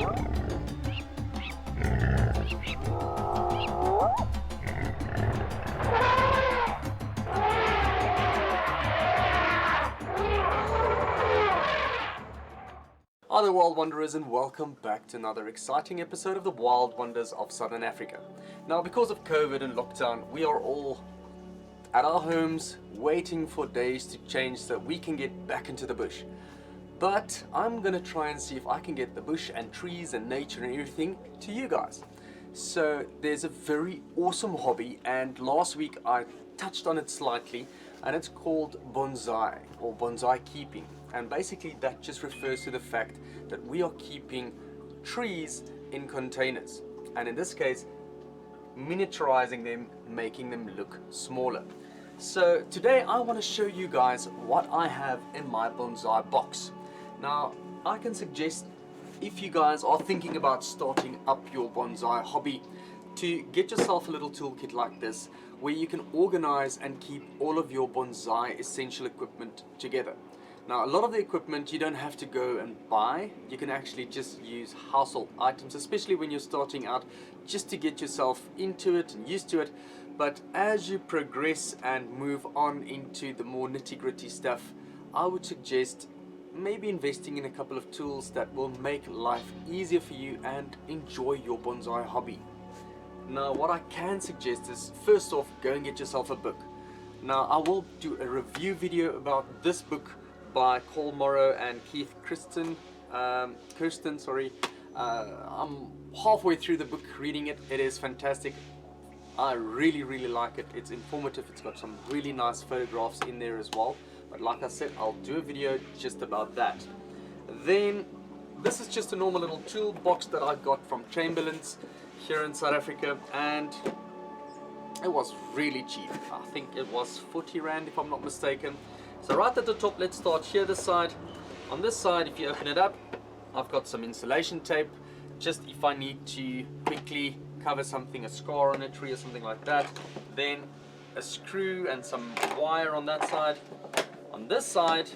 Hi there, Wild Wanderers, and welcome back to another exciting episode of the Wild Wonders of Southern Africa. Now, because of COVID and lockdown, we are all at our homes waiting for days to change so we can get back into the bush. But I'm gonna try and see if I can get the bush and trees and nature and everything to you guys. So there's a very awesome hobby, and last week I touched on it slightly, and it's called bonsai or bonsai keeping. And basically that just refers to the fact that we are keeping trees in containers, and in this case miniaturizing them, making them look smaller. So today I want to show you guys what I have in my bonsai box. Now I can suggest, if you guys are thinking about starting up your bonsai hobby, to get yourself a little toolkit like this where you can organize and keep all of your bonsai essential equipment together. Now, a lot of the equipment you don't have to go and buy. You can actually just use household items, especially when you're starting out, just to get yourself into it and used to it. But as you progress and move on into the more nitty-gritty stuff, I would suggest maybe investing in a couple of tools that will make life easier for you and enjoy your bonsai hobby. Now, what I can suggest is, first off, go and get yourself a book. Now, I will do a review video about this book by Cole Morrow and Keith Kirsten. I'm halfway through the book reading it. It is fantastic. I really like it. It's informative. It's got some really nice photographs in there as well. But like I said, I'll do a video just about that. Then this is just a normal little toolbox that I got from Chamberlain's here in South Africa, and it was really cheap. I think it was 40 Rand if I'm not mistaken. So right at the top, let's start here this side. On this side, if you open it up, I've got some insulation tape, just if I need to quickly cover something, a scar on a tree or something like that. Then a screw and some wire on that side. On this side,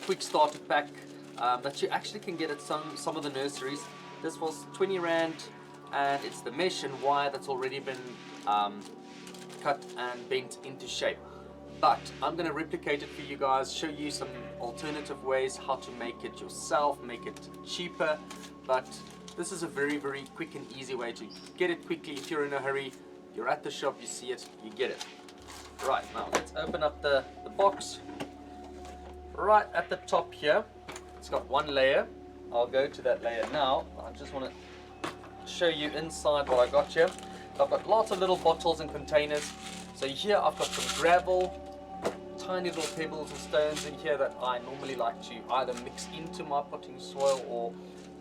quick starter pack that you actually can get at some of the nurseries. This was 20 Rand, and it's the mesh and wire that's already been cut and bent into shape. But I'm going to replicate it for you guys, show you some alternative ways how to make it yourself, make it cheaper. But this is a very quick and easy way to get it quickly. If you're in a hurry, you're at the shop, you see it, you get it. Right, now let's open up the box. Right at the top here, it's got one layer. I'll go to that layer now. I just want to show you inside what I got here. I've got lots of little bottles and containers. So here I've got some gravel, tiny little pebbles and stones in here that I normally like to either mix into my potting soil or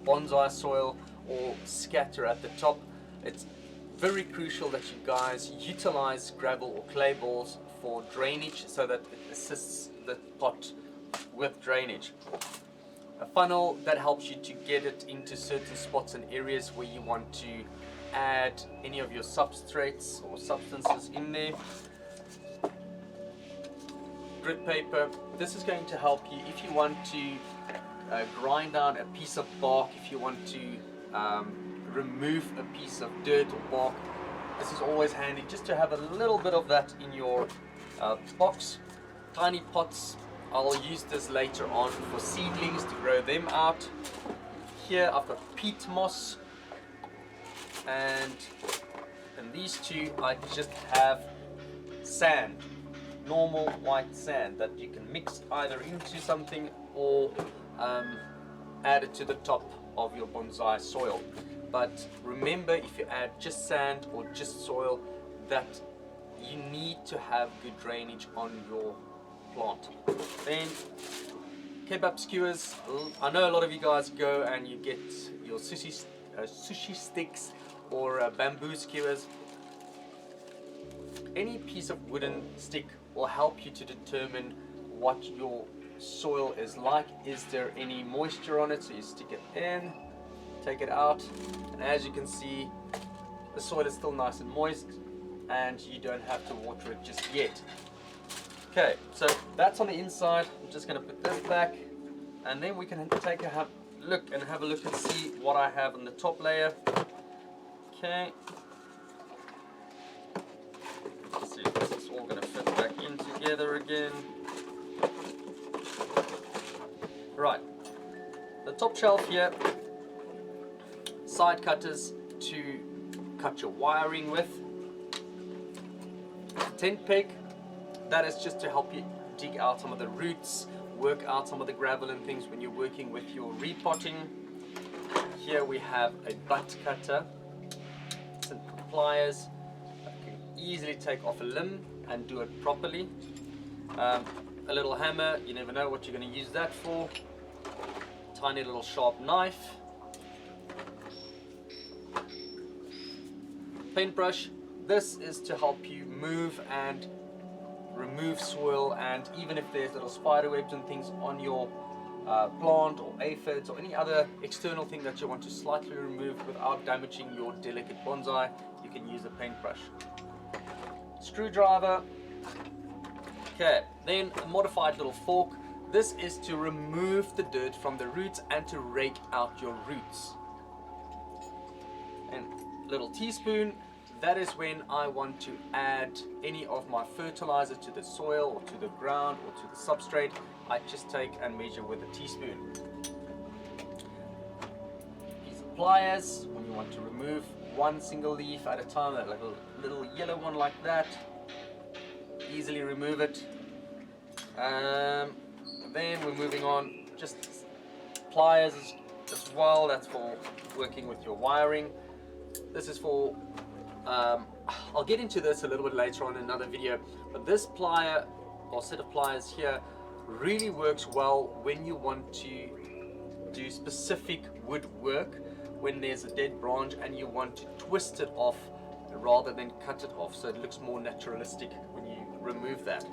bonsai soil or scatter at the top. It's very crucial that you guys utilize gravel or clay balls for drainage so that it assists the pot with drainage. A funnel that helps you to get it into certain spots and areas where you want to add any of your substrates or substances in there. Grit paper. This is going to help you if you want to grind down a piece of bark, if you want to remove a piece of dirt or bark. This is always handy just to have a little bit of that in your box. Tiny pots. I'll use this later on for seedlings to grow them out. Here I've got peat moss, and in these two I just have sand, normal white sand that you can mix either into something or add it to the top of your bonsai soil. But remember, if you add just sand or just soil, that you need to have good drainage on your plant. Then kebab skewers. I know a lot of you guys go and you get your sushi sticks or bamboo skewers. Any piece of wooden stick will help you to determine what your soil is like. Is there any moisture on it? So you stick it in, take it out, and as you can see, the soil is still nice and moist and you don't have to water it just yet. Okay, so that's on the inside. I'm just going to put this back, and then we can take a look and have a look and see what I have on the top layer. Okay. Let's see if this is all going to fit back in together again. Right. The top shelf here, side cutters to cut your wiring with. Tent peg, that is just to help you dig out some of the roots, work out some of the gravel and things when you're working with your repotting. Here we have a butt cutter, some pliers that can easily take off a limb and do it properly. A little hammer, you never know what you're going to use that for. Tiny little sharp knife. Paintbrush, this is to help you move and remove soil, and even if there's little spider webs and things on your plant or aphids or any other external thing that you want to slightly remove without damaging your delicate bonsai, you can use a paintbrush. Screwdriver. Okay, then a modified little fork. This is to remove the dirt from the roots and to rake out your roots. And little teaspoon, that is when I want to add any of my fertilizer to the soil or to the ground or to the substrate. I just take and measure with a teaspoon. These are pliers when you want to remove one single leaf at a time, like a little yellow one like that. Easily remove it. Then we're moving on, just pliers as well, that's for working with your wiring. This is for, I'll get into this a little bit later on in another video, but this plier or set of pliers here really works well when you want to do specific wood work, when there's a dead branch and you want to twist it off rather than cut it off, so it looks more naturalistic when you remove that.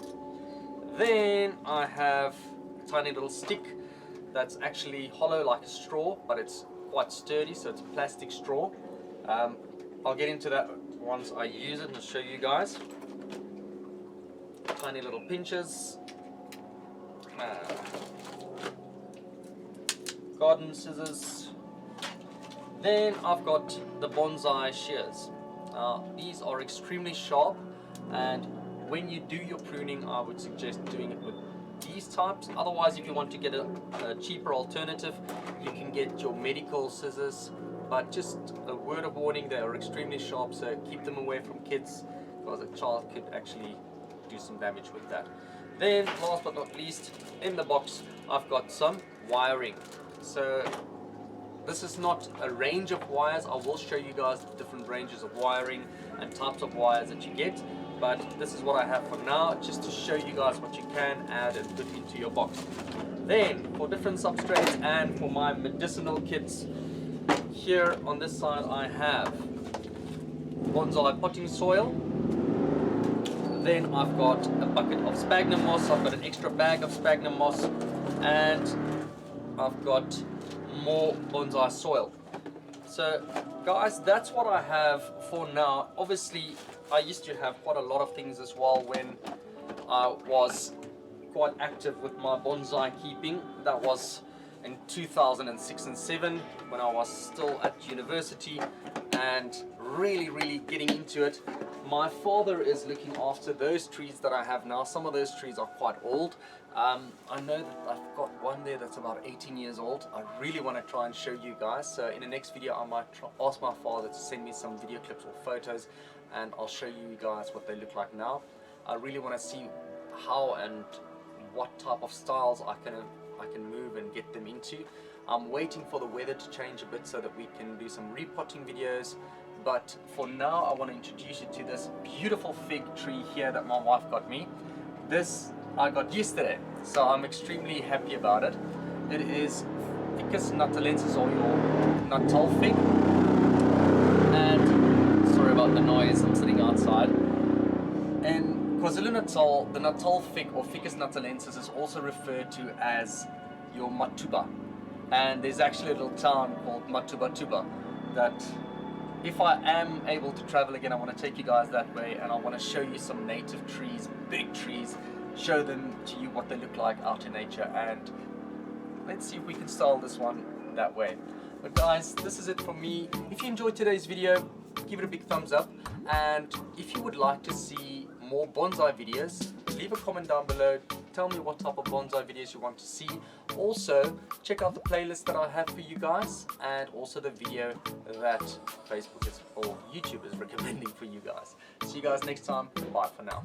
Then I have a tiny little stick that's actually hollow like a straw, but it's quite sturdy, so it's a plastic straw. I'll get into that once I use it and I'll show you guys. Tiny little pinchers. Garden scissors. Then I've got the bonsai shears. These are extremely sharp, and when you do your pruning, I would suggest doing it with these types. Otherwise, if you want to get a cheaper alternative, you can get your medical scissors, but just a word of warning, they are extremely sharp, so keep them away from kids, because a child could actually do some damage with that. Then last but not least, in the box I've got some wiring. So this is not a range of wires. I will show you guys the different ranges of wiring and types of wires that you get, but this is what I have for now, just to show you guys what you can add and put into your box. Then for different substrates and for my medicinal kits, here on this side I have bonsai potting soil. Then I've got a bucket of sphagnum moss, I've got an extra bag of sphagnum moss, and I've got more bonsai soil. So guys, that's what I have for now. Obviously I used to have quite a lot of things as well when I was quite active with my bonsai keeping. That was in 2006 and 7 when I was still at university and really getting into it. My father is looking after those trees that I have now. Some of those trees are quite old. I know that I've got one there that's about 18 years old. I really want to try and show you guys. So in the next video I might ask my father to send me some video clips or photos, and I'll show you guys what they look like now. I really want to see how and what type of styles I can move and get them into. I'm waiting for the weather to change a bit so that we can do some repotting videos. But for now, I want to introduce you to this beautiful fig tree here that my wife got me. This I got yesterday, so I'm extremely happy about it. It is Ficus natalensis, or your natal fig. And sorry about the noise, I'm sitting outside. In KwaZulu-Natal, the natal fig or Ficus natalensis is also referred to as your matuba. And there's actually a little town called Matubatuba that, if I am able to travel again, I want to take you guys that way, and I want to show you some native trees, big trees, show them to you what they look like out in nature, and let's see if we can style this one that way. But guys, this is it from me. If you enjoyed today's video, give it a big thumbs up, and if you would like to see more bonsai videos, leave a comment down below. Tell me what type of bonsai videos you want to see. Also, check out the playlist that I have for you guys, and also the video that Facebook or YouTube is recommending for you guys. See you guys next time. Bye for now.